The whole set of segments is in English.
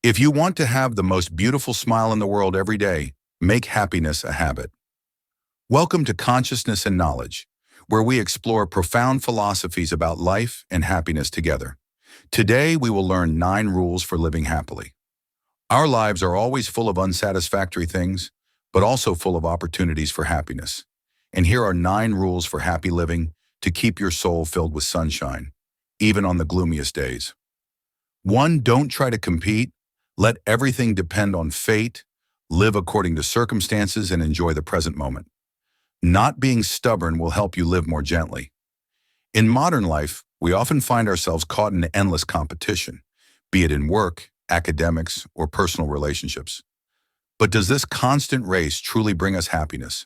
If you want to have the most beautiful smile in the world every day, make happiness a habit. Welcome to Consciousness and Knowledge, where we explore profound philosophies about life and happiness together. Today, we will learn 9 rules for living happily. Our lives are always full of unsatisfactory things, but also full of opportunities for happiness. And here are 9 rules for happy living to keep your soul filled with sunshine, even on the gloomiest days. 1. Don't try to compete. Let everything depend on fate, live according to circumstances, and enjoy the present moment. Not being stubborn will help you live more gently. In modern life, we often find ourselves caught in endless competition, be it in work, academics, or personal relationships. But does this constant race truly bring us happiness?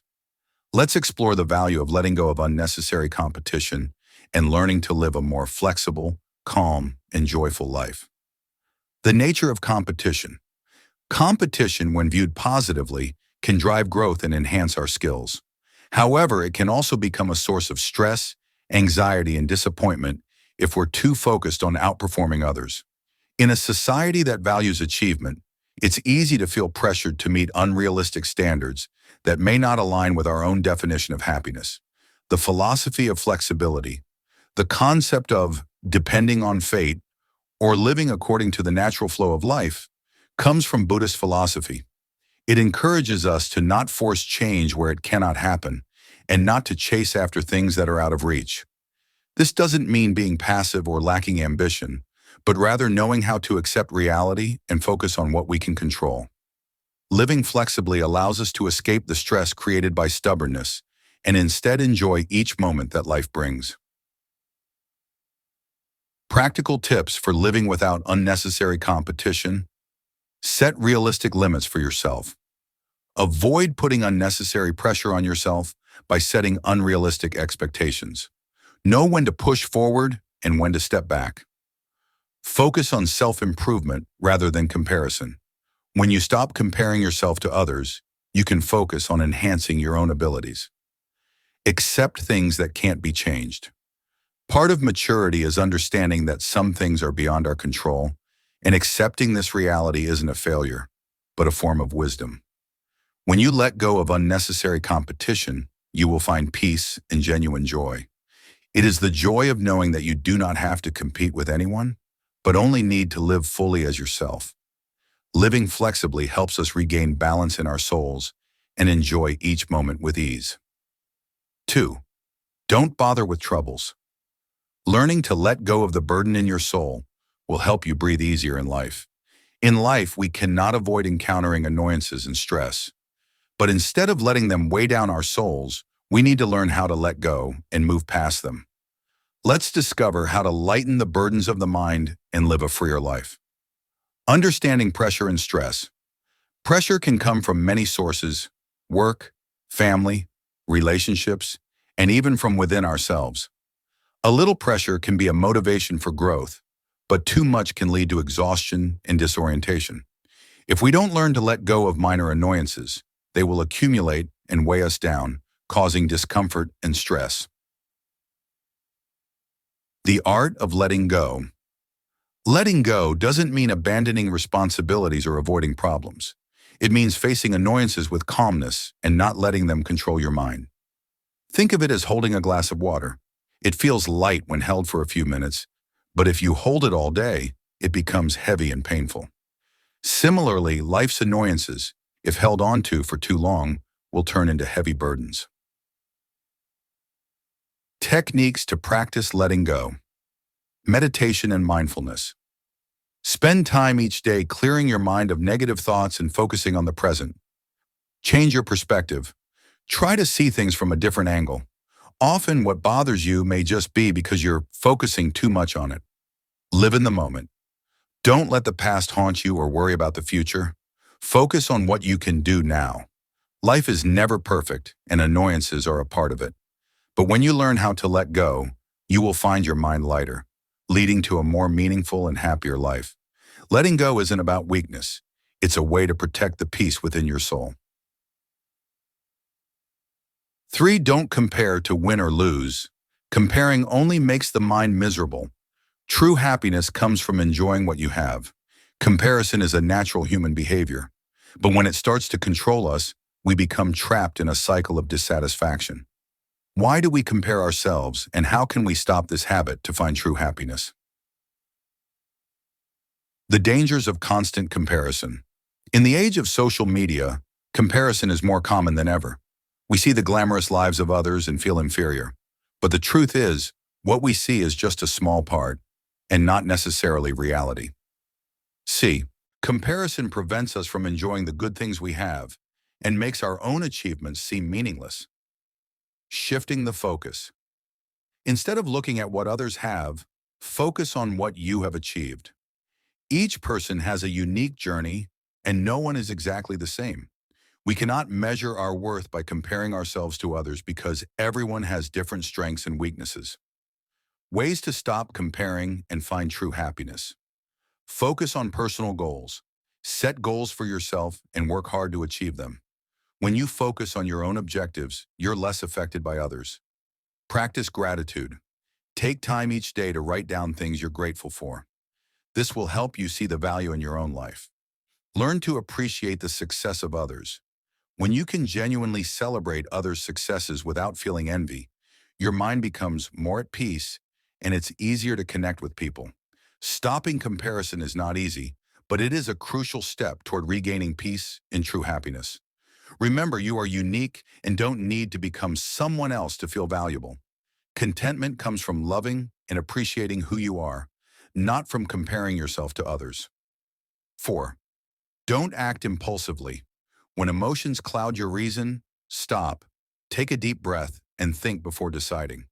Let's explore the value of letting go of unnecessary competition and learning to live a more flexible, calm, and joyful life. The nature of competition. Competition, when viewed positively, can drive growth and enhance our skills. However, it can also become a source of stress, anxiety, and disappointment if we're too focused on outperforming others. In a society that values achievement, it's easy to feel pressured to meet unrealistic standards that may not align with our own definition of happiness. The philosophy of flexibility, the concept of depending on fate, or living according to the natural flow of life, comes from Buddhist philosophy. It encourages us to not force change where it cannot happen, and not to chase after things that are out of reach. This doesn't mean being passive or lacking ambition, but rather knowing how to accept reality and focus on what we can control. Living flexibly allows us to escape the stress created by stubbornness and instead enjoy each moment that life brings. Practical tips for living without unnecessary competition. Set realistic limits for yourself. Avoid putting unnecessary pressure on yourself by setting unrealistic expectations. Know when to push forward and when to step back. Focus on self-improvement rather than comparison. When you stop comparing yourself to others, you can focus on enhancing your own abilities. Accept things that can't be changed. Part of maturity is understanding that some things are beyond our control, and accepting this reality isn't a failure, but a form of wisdom. When you let go of unnecessary competition, you will find peace and genuine joy. It is the joy of knowing that you do not have to compete with anyone, but only need to live fully as yourself. Living flexibly helps us regain balance in our souls and enjoy each moment with ease. 2. Don't bother with troubles. Learning to let go of the burden in your soul will help you breathe easier in life. In life, we cannot avoid encountering annoyances and stress. But instead of letting them weigh down our souls, we need to learn how to let go and move past them. Let's discover how to lighten the burdens of the mind and live a freer life. Understanding pressure and stress. Pressure can come from many sources: work, family, relationships, and even from within ourselves. A little pressure can be a motivation for growth, but too much can lead to exhaustion and disorientation. If we don't learn to let go of minor annoyances, they will accumulate and weigh us down, causing discomfort and stress. The art of letting go. Letting go doesn't mean abandoning responsibilities or avoiding problems. It means facing annoyances with calmness and not letting them control your mind. Think of it as holding a glass of water. It feels light when held for a few minutes, but if you hold it all day, it becomes heavy and painful. Similarly, life's annoyances, if held onto for too long, will turn into heavy burdens. Techniques to practice letting go. Meditation and mindfulness. Spend time each day clearing your mind of negative thoughts and focusing on the present. Change your perspective. Try to see things from a different angle. Often what bothers you may just be because you're focusing too much on it. Live in the moment. Don't let the past haunt you or worry about the future. Focus on what you can do now. Life is never perfect, and annoyances are a part of it. But when you learn how to let go, you will find your mind lighter, leading to a more meaningful and happier life. Letting go isn't about weakness. It's a way to protect the peace within your soul. 3. Don't compare to win or lose. Comparing only makes the mind miserable. True happiness comes from enjoying what you have. Comparison is a natural human behavior, but when it starts to control us, we become trapped in a cycle of dissatisfaction. Why do we compare ourselves, and how can we stop this habit to find true happiness? The dangers of constant comparison. In the age of social media, comparison is more common than ever. We see the glamorous lives of others and feel inferior. But the truth is, what we see is just a small part, and not necessarily reality. C. Comparison prevents us from enjoying the good things we have and makes our own achievements seem meaningless. Shifting the focus. Instead of looking at what others have, focus on what you have achieved. Each person has a unique journey, and no one is exactly the same. We cannot measure our worth by comparing ourselves to others because everyone has different strengths and weaknesses. Ways to stop comparing and find true happiness. Focus on personal goals. Set goals for yourself and work hard to achieve them. When you focus on your own objectives, you're less affected by others. Practice gratitude. Take time each day to write down things you're grateful for. This will help you see the value in your own life. Learn to appreciate the success of others. When you can genuinely celebrate others' successes without feeling envy, your mind becomes more at peace and it's easier to connect with people. Stopping comparison is not easy, but it is a crucial step toward regaining peace and true happiness. Remember, you are unique and don't need to become someone else to feel valuable. Contentment comes from loving and appreciating who you are, not from comparing yourself to others. 4. Don't act impulsively. When emotions cloud your reason, stop, take a deep breath, and think before deciding.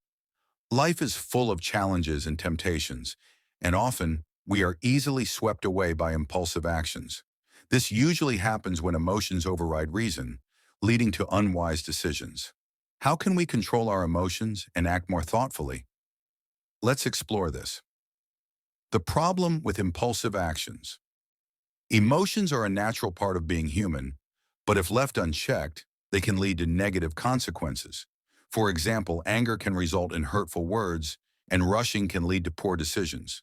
Life is full of challenges and temptations, and often we are easily swept away by impulsive actions. This usually happens when emotions override reason, leading to unwise decisions. How can we control our emotions and act more thoughtfully? Let's explore this. The problem with impulsive actions. Emotions are a natural part of being human, but if left unchecked, they can lead to negative consequences. For example, anger can result in hurtful words, and rushing can lead to poor decisions.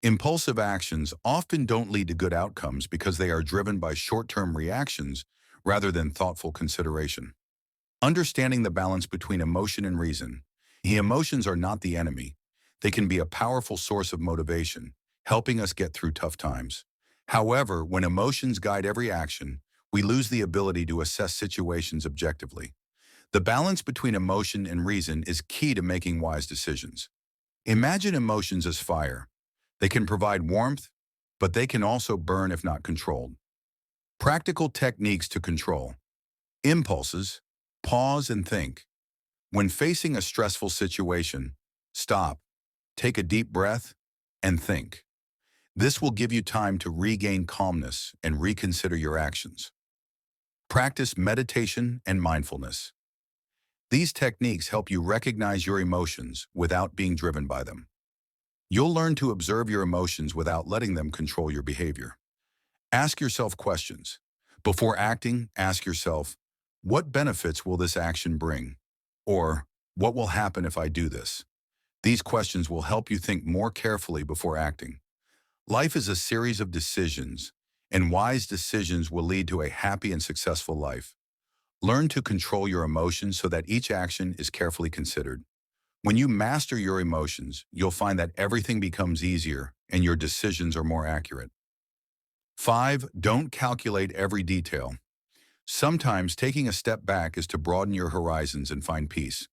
Impulsive actions often don't lead to good outcomes because they are driven by short-term reactions rather than thoughtful consideration. Understanding the balance between emotion and reason. The emotions are not the enemy. They can be a powerful source of motivation, helping us get through tough times. However, when emotions guide every action, we lose the ability to assess situations objectively. The balance between emotion and reason is key to making wise decisions. Imagine emotions as fire. They can provide warmth, but they can also burn if not controlled. Practical techniques to control. Impulses. Pause and think. When facing a stressful situation, stop, take a deep breath, and think. This will give you time to regain calmness and reconsider your actions. Practice meditation and mindfulness. These techniques help you recognize your emotions without being driven by them. You'll learn to observe your emotions without letting them control your behavior. Ask yourself questions. Before acting, ask yourself, what benefits will this action bring? Or, what will happen if I do this? These questions will help you think more carefully before acting. Life is a series of decisions, and wise decisions will lead to a happy and successful life. Learn to control your emotions so that each action is carefully considered. When you master your emotions, you'll find that everything becomes easier and your decisions are more accurate. 5. Don't calculate every detail. Sometimes taking a step back is to broaden your horizons and find peace.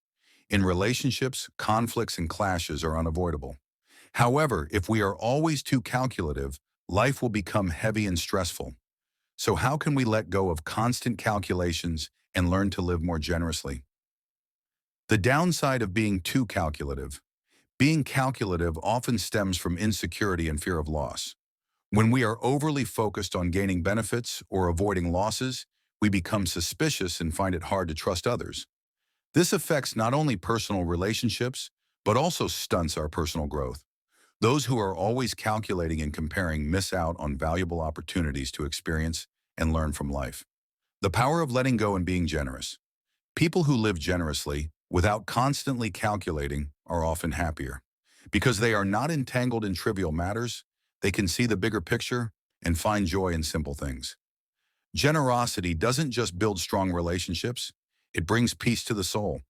In relationships, conflicts and clashes are unavoidable. However, if we are always too calculative, life will become heavy and stressful. So how can we let go of constant calculations and learn to live more generously? The downside of being too calculative. Being calculative often stems from insecurity and fear of loss. When we are overly focused on gaining benefits or avoiding losses, we become suspicious and find it hard to trust others. This affects not only personal relationships, but also stunts our personal growth. Those who are always calculating and comparing miss out on valuable opportunities to experience and learn from life. The power of letting go and being generous. People who live generously, without constantly calculating, are often happier. Because they are not entangled in trivial matters, they can see the bigger picture and find joy in simple things. Generosity doesn't just build strong relationships, it brings peace to the soul.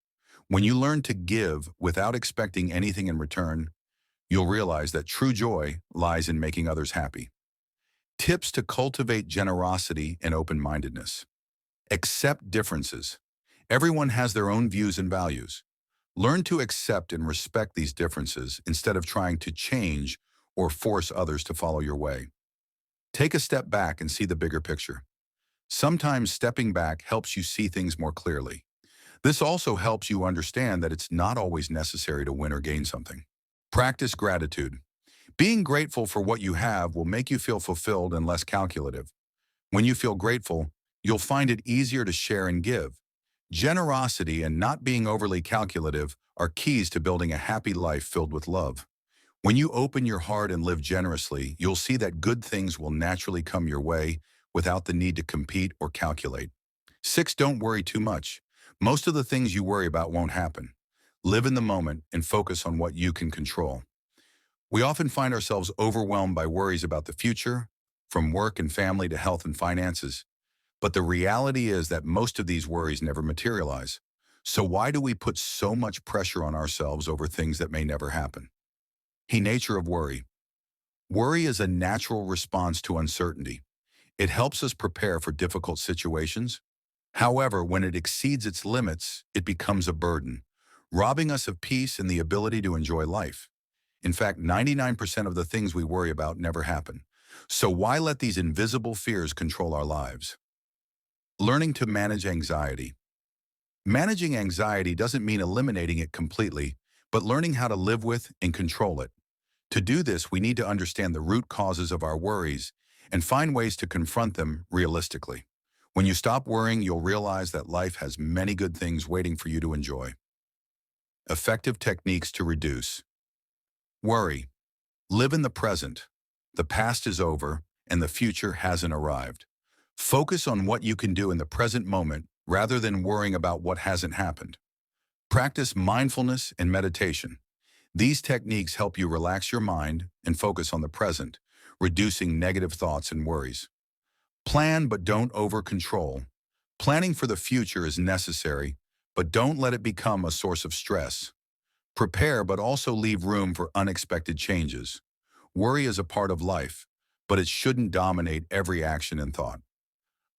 When you learn to give without expecting anything in return, you'll realize that true joy lies in making others happy. Tips to cultivate generosity and open-mindedness. Accept differences. Everyone has their own views and values. Learn to accept and respect these differences instead of trying to change or force others to follow your way. Take a step back and see the bigger picture. Sometimes stepping back helps you see things more clearly. This also helps you understand that it's not always necessary to win or gain something. Practice gratitude. Being grateful for what you have will make you feel fulfilled and less calculative. When you feel grateful, you'll find it easier to share and give. Generosity and not being overly calculative are keys to building a happy life filled with love. When you open your heart and live generously, you'll see that good things will naturally come your way without the need to compete or calculate. 6. Don't worry too much. Most of the things you worry about won't happen. Live in the moment and focus on what you can control. We often find ourselves overwhelmed by worries about the future, from work and family to health and finances. But the reality is that most of these worries never materialize. So why do we put so much pressure on ourselves over things that may never happen? The nature of worry. Worry is a natural response to uncertainty. It helps us prepare for difficult situations. However, when it exceeds its limits, it becomes a burden, robbing us of peace and the ability to enjoy life. In fact, 99% of the things we worry about never happen. So why let these invisible fears control our lives? Learning to manage anxiety. Managing anxiety doesn't mean eliminating it completely, but learning how to live with and control it. To do this, we need to understand the root causes of our worries and find ways to confront them realistically. When you stop worrying, you'll realize that life has many good things waiting for you to enjoy. Effective techniques to reduce worry. Live in the present. The past is over, and the future hasn't arrived. Focus on what you can do in the present moment rather than worrying about what hasn't happened. Practice mindfulness and meditation. These techniques help you relax your mind and focus on the present, reducing negative thoughts and worries. Plan but don't over-control. Planning for the future is necessary, but don't let it become a source of stress. Prepare but also leave room for unexpected changes. Worry is a part of life, but it shouldn't dominate every action and thought.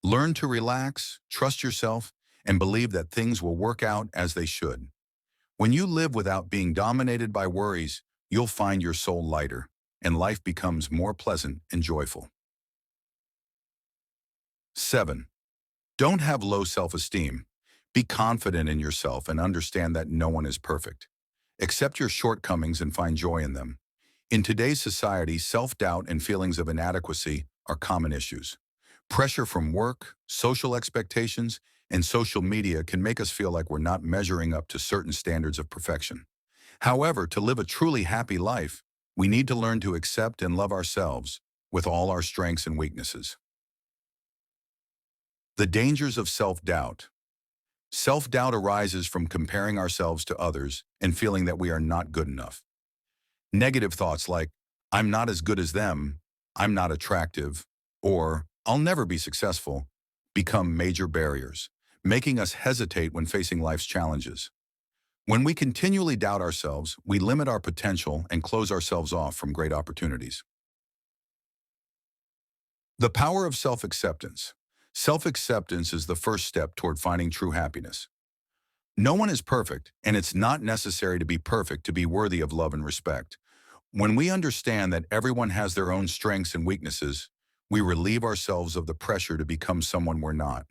Learn to relax, trust yourself, and believe that things will work out as they should. When you live without being dominated by worries, you'll find your soul lighter, and life becomes more pleasant and joyful. 7. Don't have low self-esteem. Be confident in yourself and understand that no one is perfect. Accept your shortcomings and find joy in them. In today's society, self-doubt and feelings of inadequacy are common issues. Pressure from work, social expectations, and social media can make us feel like we're not measuring up to certain standards of perfection. However, to live a truly happy life, we need to learn to accept and love ourselves with all our strengths and weaknesses. The dangers of self-doubt. Self-doubt arises from comparing ourselves to others and feeling that we are not good enough. Negative thoughts like, I'm not as good as them, I'm not attractive, or I'll never be successful, become major barriers, making us hesitate when facing life's challenges. When we continually doubt ourselves, we limit our potential and close ourselves off from great opportunities. The power of self-acceptance. Self-acceptance is the first step toward finding true happiness. No one is perfect, and it's not necessary to be perfect to be worthy of love and respect. When we understand that everyone has their own strengths and weaknesses, we relieve ourselves of the pressure to become someone we're not.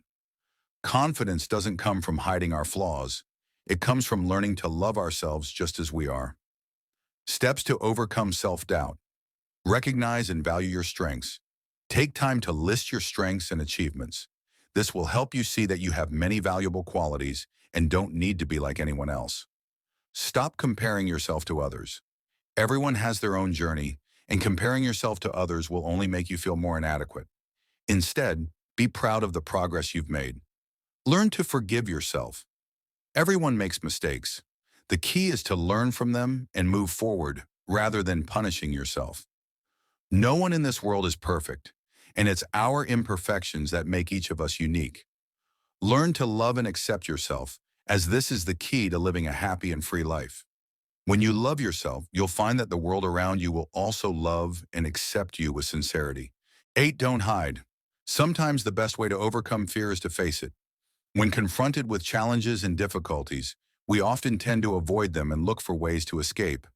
Confidence doesn't come from hiding our flaws. It comes from learning to love ourselves just as we are. Steps to overcome self-doubt. Recognize and value your strengths. Take time to list your strengths and achievements. This will help you see that you have many valuable qualities and don't need to be like anyone else. Stop comparing yourself to others. Everyone has their own journey, and comparing yourself to others will only make you feel more inadequate. Instead, be proud of the progress you've made. Learn to forgive yourself. Everyone makes mistakes. The key is to learn from them and move forward rather than punishing yourself. No one in this world is perfect, and it's our imperfections that make each of us unique. Learn to love and accept yourself, as this is the key to living a happy and free life. When you love yourself, you'll find that the world around you will also love and accept you with sincerity. 8. Don't hide. Sometimes the best way to overcome fear is to face it. When confronted with challenges and difficulties, we often tend to avoid them and look for ways to escape.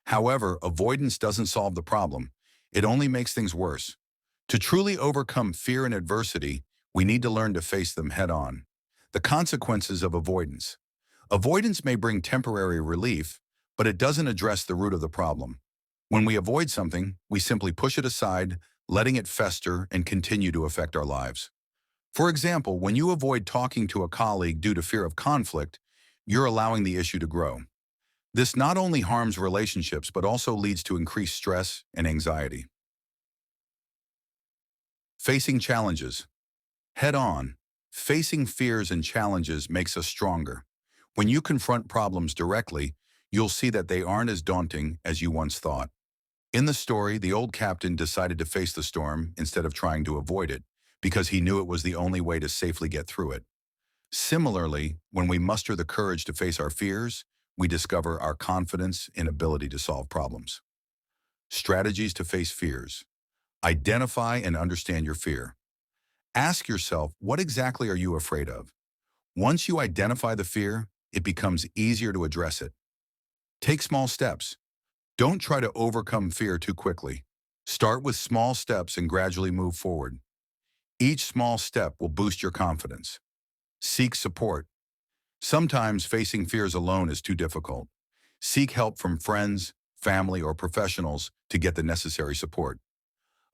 However, avoidance doesn't solve the problem. It only makes things worse. To truly overcome fear and adversity, we need to learn to face them head on. The consequences of avoidance. Avoidance may bring temporary relief, but it doesn't address the root of the problem. When we avoid something, we simply push it aside, letting it fester and continue to affect our lives. For example, when you avoid talking to a colleague due to fear of conflict, you're allowing the issue to grow. This not only harms relationships, but also leads to increased stress and anxiety. Facing challenges. Head on. Facing fears and challenges makes us stronger. When you confront problems directly, you'll see that they aren't as daunting as you once thought. In the story, the old captain decided to face the storm instead of trying to avoid it, because he knew it was the only way to safely get through it. Similarly, when we muster the courage to face our fears, we discover our confidence and ability to solve problems. Strategies to face fears. Identify and understand your fear. Ask yourself, what exactly are you afraid of? Once you identify the fear, it becomes easier to address it. Take small steps. Don't try to overcome fear too quickly. Start with small steps and gradually move forward. Each small step will boost your confidence. Seek support. Sometimes facing fears alone is too difficult. Seek help from friends, family, or professionals to get the necessary support.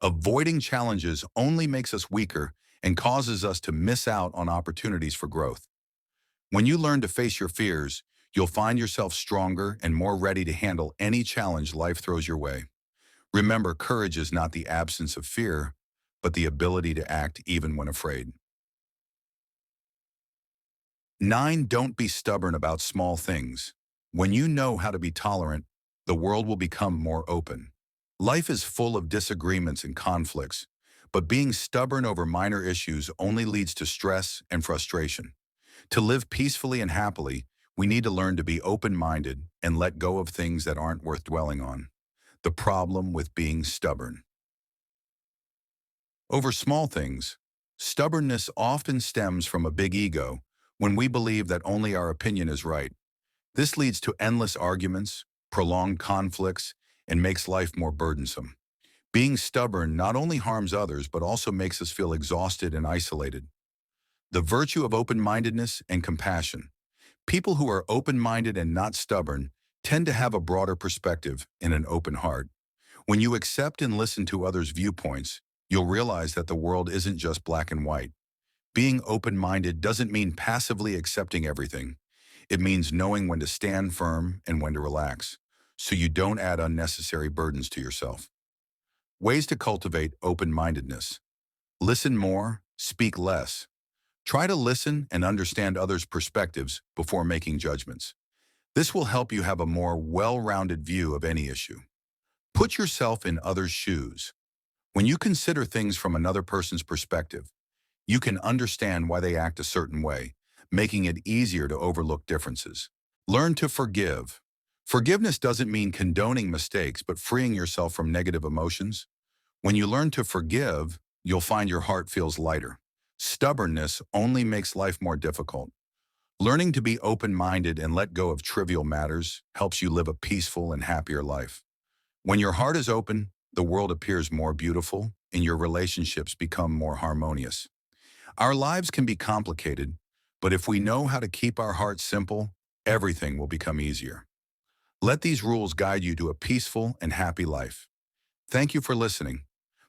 Avoiding challenges only makes us weaker and causes us to miss out on opportunities for growth. When you learn to face your fears, you'll find yourself stronger and more ready to handle any challenge life throws your way. Remember, courage is not the absence of fear, but the ability to act even when afraid. 9. Don't be stubborn about small things. When you know how to be tolerant, the world will become more open. Life is full of disagreements and conflicts, but being stubborn over minor issues only leads to stress and frustration. To live peacefully and happily, we need to learn to be open-minded and let go of things that aren't worth dwelling on. The problem with being stubborn. Over small things, stubbornness often stems from a big ego when we believe that only our opinion is right. This leads to endless arguments, prolonged conflicts, and makes life more burdensome. Being stubborn not only harms others, but also makes us feel exhausted and isolated. The virtue of open-mindedness and compassion. People who are open-minded and not stubborn tend to have a broader perspective and an open heart. When you accept and listen to others' viewpoints, you'll realize that the world isn't just black and white. Being open-minded doesn't mean passively accepting everything. It means knowing when to stand firm and when to relax, so you don't add unnecessary burdens to yourself. Ways to cultivate open-mindedness. Listen more, speak less. Try to listen and understand others' perspectives before making judgments. This will help you have a more well-rounded view of any issue. Put yourself in others' shoes. When you consider things from another person's perspective, you can understand why they act a certain way, making it easier to overlook differences. Learn to forgive. Forgiveness doesn't mean condoning mistakes, but freeing yourself from negative emotions. When you learn to forgive, you'll find your heart feels lighter. Stubbornness only makes life more difficult. Learning to be open-minded and let go of trivial matters helps you live a peaceful and happier life. When your heart is open, the world appears more beautiful and your relationships become more harmonious. Our lives can be complicated, but if we know how to keep our hearts simple, everything will become easier. Let these rules guide you to a peaceful and happy life. Thank you for listening.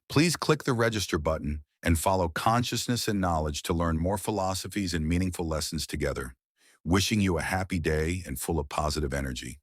Please click the register button and follow Consciousness and Knowledge to learn more philosophies and meaningful lessons together. Wishing you a happy day and full of positive energy.